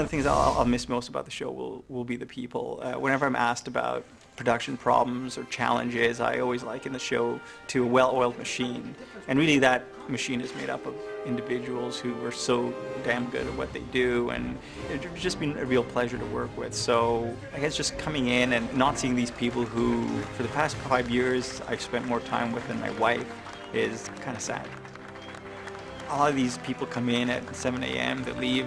One of the things I'll miss most about the show will be the people. Whenever I'm asked about production problems or challenges, I always liken the show to a well-oiled machine. And really that machine is made up of individuals who are so damn good at what they do, and it's just been a real pleasure to work with. So I guess just coming in and not seeing these people who, for the past 5 years, I've spent more time with than my wife is kind of sad. A lot of these people come in at 7 a.m., they leave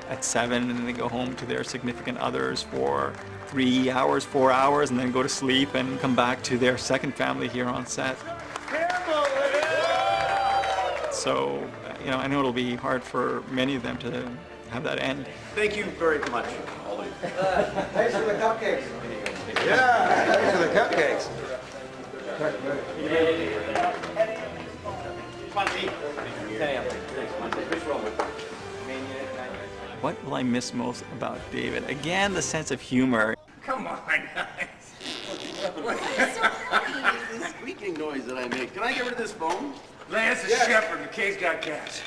at 7, and then they go home to their significant others for 3 hours, 4 hours, and then go to sleep and come back to their second family here on set. So, you know, I know it'll be hard for many of them to have that end. Thank you very much. Thanks for the cupcakes. Yeah, thanks for the cupcakes. What will I miss most about David? Again, the sense of humor. Come on, guys. What is so funny? This squeaking noise that I make. Can I get rid of this phone? Lance is Shepherd. The case got gas.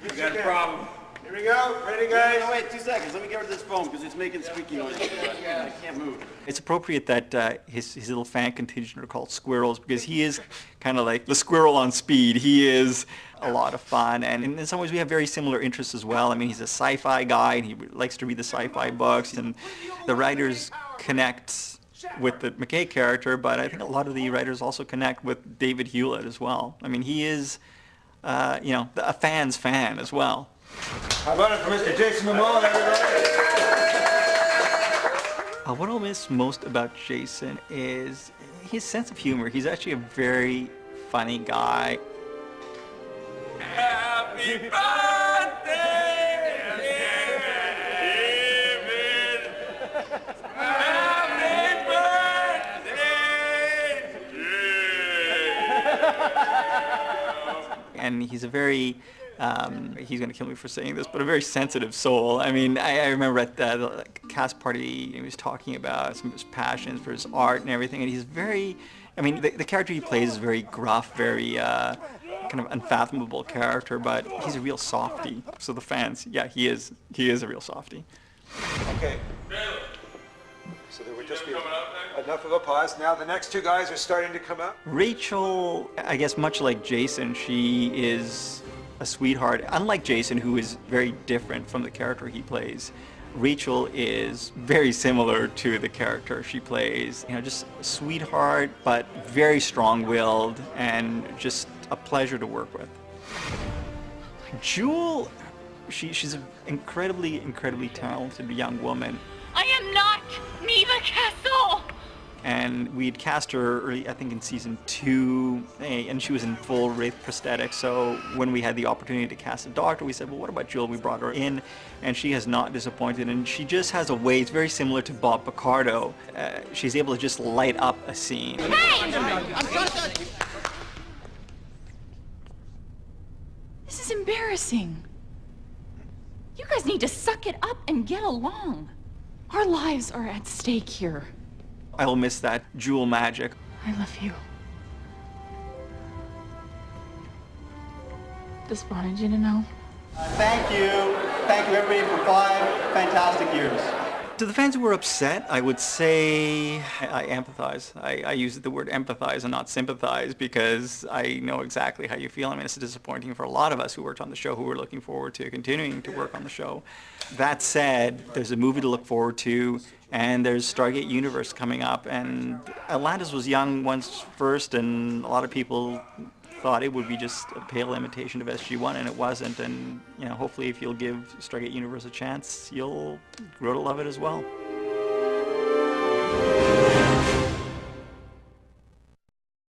You got a problem. Here we go. Ready, guys? No, wait, 2 seconds. Let me get rid of this phone because it's making squeaky noises. I can't move. It's appropriate that his little fan contingent are called squirrels, because he is kind of like the squirrel on speed. He is a lot of fun, and in some ways we have very similar interests as well. I mean, he's a sci-fi guy, and he likes to read the sci-fi books, and the writers connect with the McKay character, but I think a lot of the writers also connect with David Hewlett as well. I mean, he is, you know, a fan's fan as well. How about it for Mr. Jason Momoa, everybody? What I'll miss most about Jason is his sense of humor. He's actually a very funny guy. Happy birthday, David! Happy birthday! And he's a very, he's going to kill me for saying this, but a very sensitive soul. I mean, I remember at the cast party, he was talking about some of his passions for his art and everything, and he's very, I mean, the character he plays is very gruff, very kind of unfathomable character, but he's a real softie. So the fans, yeah, he is a real softie. Okay. So there would just be enough of a pause. Now the next two guys are starting to come up. Rachel, I guess much like Jason, she is a sweetheart. Unlike Jason, who is very different from the character he plays, Rachel is very similar to the character she plays. You know, just a sweetheart, but very strong-willed, and just a pleasure to work with. Jewel, she's an incredibly, incredibly talented young woman. I am not Neva Castle! And we'd cast her early, I think in season 2, and she was in full wraith prosthetics. So when we had the opportunity to cast a doctor, we said, well, what about Jewel? We brought her in, and she has not disappointed. And she just has a way, it's very similar to Bob Picardo. She's able to just light up a scene. Hey! This is embarrassing. You guys need to suck it up and get along. Our lives are at stake here. I will miss that Jewel magic. I love you. Just wanted you to know. Thank you. Thank you, everybody, for 5 fantastic years. To the fans who were upset, I would say I empathize. I use the word empathize and not sympathize, because I know exactly how you feel. I mean, it's disappointing for a lot of us who worked on the show, who were looking forward to continuing to work on the show. That said, there's a movie to look forward to, and there's Stargate Universe coming up, and Atlantis was young once first, and a lot of people thought it would be just a pale imitation of SG-1, and it wasn't. And you know, hopefully if you'll give Stargate Universe a chance, you'll grow to love it as well.